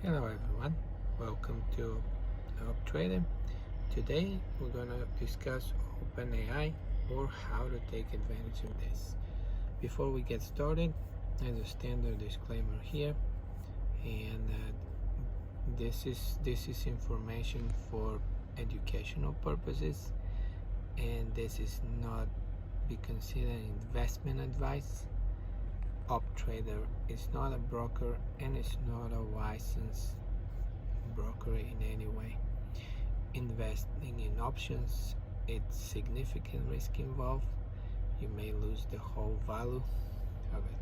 Hello everyone, welcome to Trader. Today we're gonna discuss OpenAI or how to take advantage of this. Before we get started, there's a standard disclaimer here, and this is information for educational purposes, and this is not be considered investment advice. OpTrader is not a broker and is not a licensed broker in any way. Investing in options, it's significant risk involved. You may lose the whole value of it.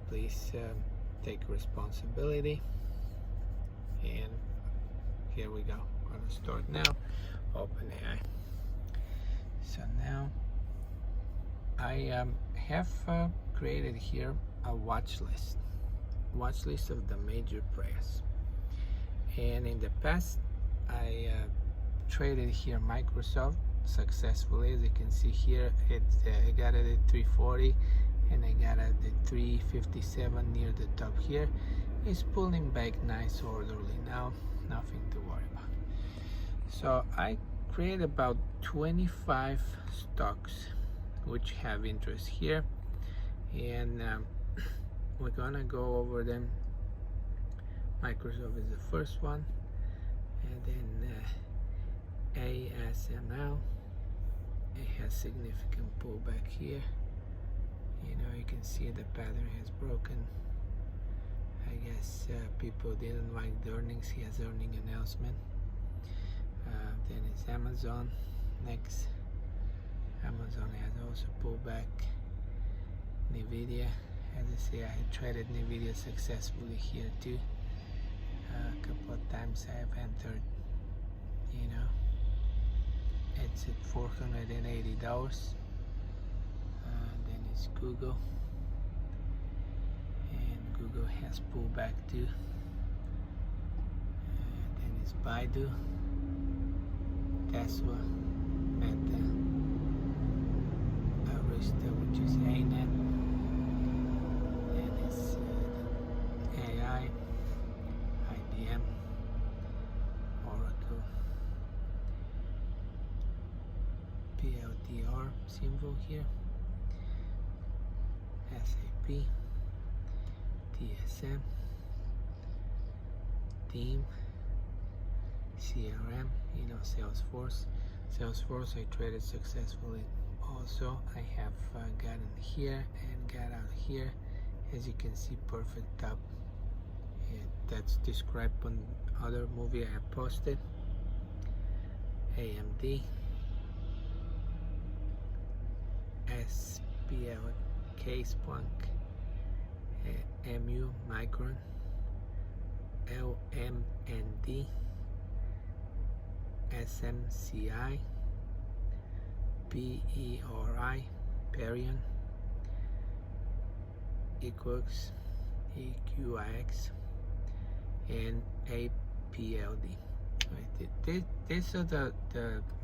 Please take responsibility. And here we go. I'm gonna start now. OpenAI. So now I have created here a watch list of the major players. And in the past, I traded here Microsoft successfully. As you can see here, I got it at 340 and I got it at 357 near the top here. It's pulling back nice orderly now, nothing to worry about. So I create about 25 stocks which have interest here, and we're gonna go over them. Microsoft is the first one, and then ASML. It has significant pullback here. You can see the pattern has broken. I guess people didn't like the earnings. He has earning announcement. Then it's Amazon next. Amazon has also pulled back. Nvidia, as I say, I had traded Nvidia successfully here too. A couple of times I have entered. It's at $480. Then it's Google, and Google has pulled back too. Then it's Baidu, Tesla, Meta, Arista, which is ANET, and it's AI, IBM, Oracle, PLDR symbol here, SAP, TSM, Team, CRM, Salesforce. Salesforce I traded successfully also. I have gotten here and got out here. As you can see, perfect top. That's described on other movie I have posted. AMD, SPLK, Splunk, MU, Micron, LMND, SMCI, PERI, Perion, Equix, EQIX, and APLD. These are the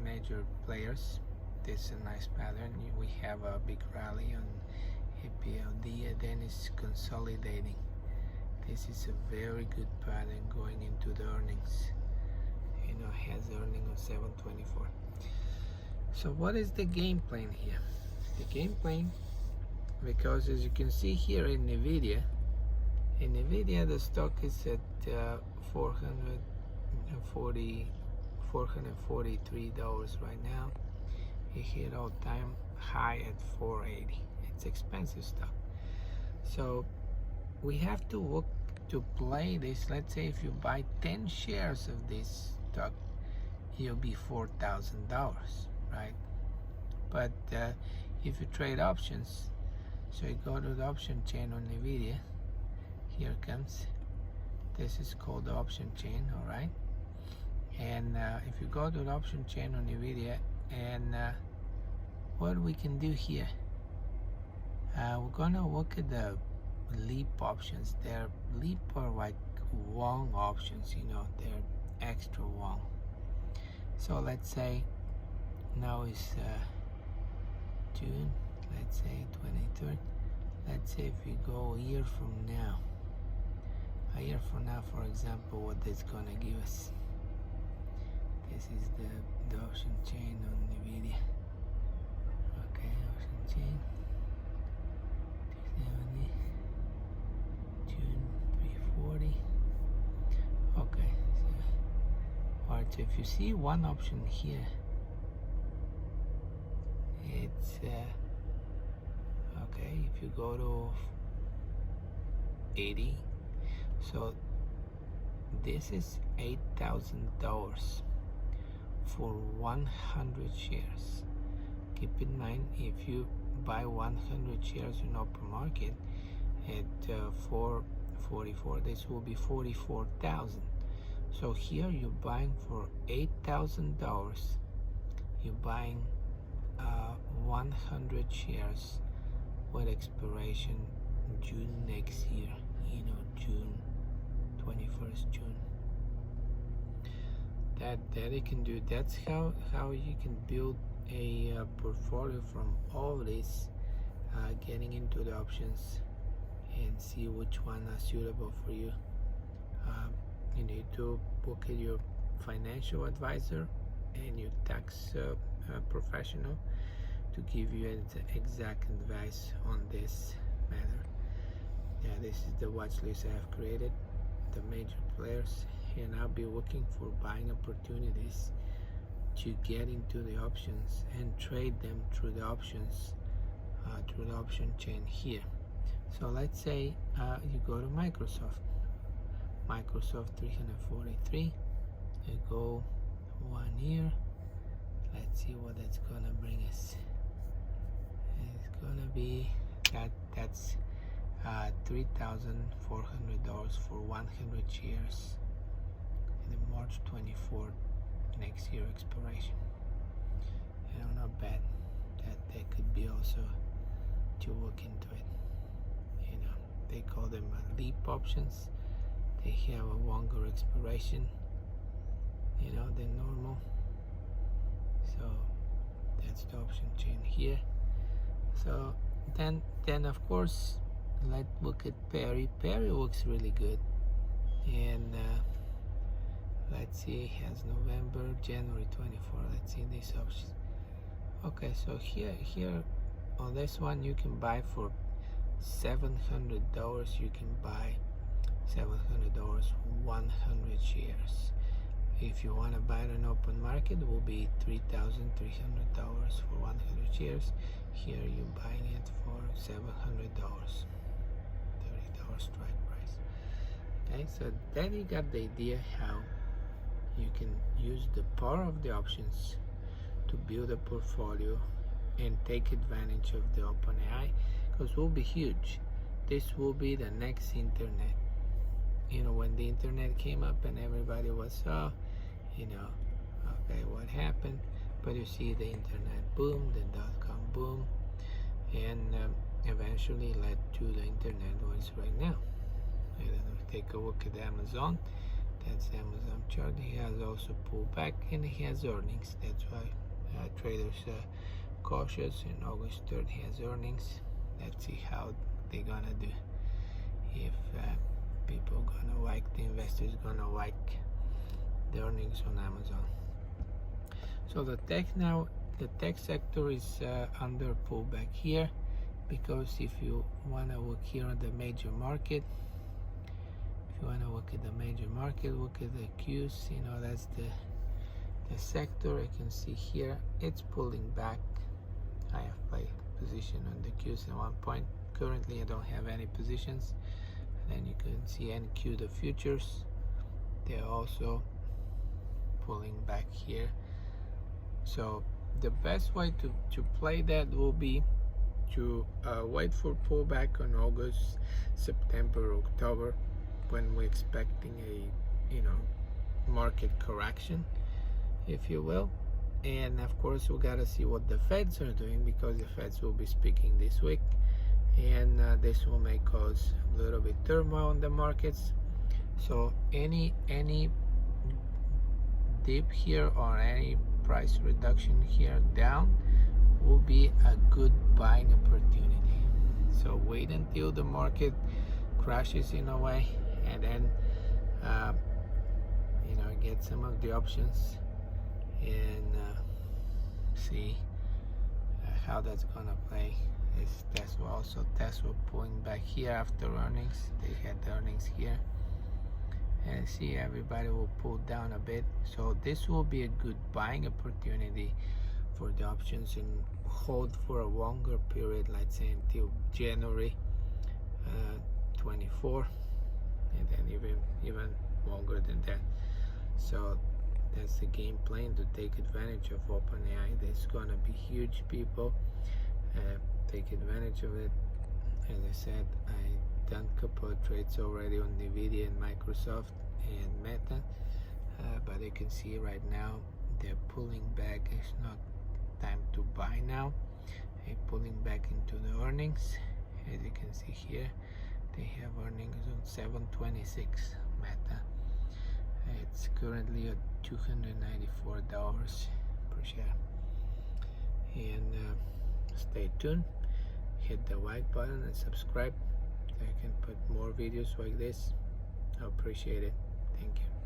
major players. This is a nice pattern. We have a big rally on APLD, and then it's consolidating. This is a very good pattern going into the earnings. Has earning of 724. So what is the game plan here? The game plan, because as you can see here in Nvidia the stock is at $443 right now. It hit all-time high at 480. It's expensive stock. So we have to look to play this. Let's say if you buy 10 shares of this stock, it'll be $4,000, right? But if you trade options, so you go to the option chain on Nvidia. Here it comes. This is called the option chain, all right? And if you go to the option chain on Nvidia, and what we can do here, we're gonna look at the leap options. They're leap are like long options, they're extra long. So let's say now is June, let's say 23rd. Let's say if we go a year from now, a year from now, for example, what that's gonna give us. This is the option chain on NVIDIA. Okay, option chain 270, June 340. Okay, so alright, so if you see one option here, it's okay, if you go to 80, so this is $8,000 for 100 shares. Keep in mind, if you buy 100 shares in open market at 444, this will be 44,000. So here you're buying for $8,000. You're buying 100 shares with expiration June next year. You know, June 21st, June. That it can do. That's how you can build a portfolio from all this, getting into the options and see which one are suitable for you. You need to book your financial advisor and your tax professional to give you exact advice on this matter. Yeah, this is the watch list I have created, the major players, and I'll be looking for buying opportunities to get into the options and trade them through the options, through the option chain here. So let's say you go to Microsoft 343, you go 1 year. Let's see what that's gonna bring us. It's gonna be that's $3,400 for 100 shares in the March 24th next year expiration. You know, not bad. That could be also to look into it. You know, they call them leap options. They have a longer expiration, you know, than normal. So that's the option chain here. So then of course, let's look at Perry. Perry looks really good, and let's see, it has November, January 24. Let's see these options. Okay, so here on this one you can buy for $700. You can buy $700 100 shares. If you want to buy it on open market, it will be $3,300 for 100 shares. Here you're buying it for $700, $30 strike price. Okay, so then you got the idea how you can use the power of the options to build a portfolio and take advantage of the OpenAI, because it will be huge. This will be the next internet. You know, when the internet came up and everybody was, you know, okay, what happened? But you see the internet boom, the dot-com boom, and eventually led to the internet what is right now. And then we take a look at Amazon. That's the Amazon chart. He has also pulled back and he has earnings. That's why traders are cautious. In August 3rd he has earnings. Let's see how they're gonna do. If people gonna like, the investors gonna like the earnings on Amazon. So the tech sector is under pullback here, because if you wanna look here at the major market, look at the Qs, you know, that's the sector. I can see here it's pulling back. I have played position on the Qs at one point. Currently I don't have any positions. Then you can see NQ, the futures, they're also pulling back here. So the best way to play that will be to wait for pullback on August, September, October, when we're expecting a, you know, market correction, if you will. And of course we gotta see what the Feds are doing, because the Feds will be speaking this week, and this will may cause a little bit turmoil in the markets. So any dip here or any price reduction here down will be a good buying opportunity. So wait until the market crashes in a way, and then get some of the options and see how that's gonna play. Is Tesla also pulling back here after earnings? They had the earnings here, and see everybody will pull down a bit. So this will be a good buying opportunity for the options and hold for a longer period, let's say until January 24, and then even longer than that. So that's the game plan, to take advantage of OpenAI. There's gonna be huge people take advantage of it. As I said, I done a couple of trades already on Nvidia and Microsoft and Meta, but you can see right now they're pulling back. It's not time to buy now. They're pulling back into the earnings. As you can see here, they have earnings on 7/26. Meta, it's currently at $294 per share. And stay tuned, hit the like button and subscribe so I can put more videos like this. I appreciate it. Thank you.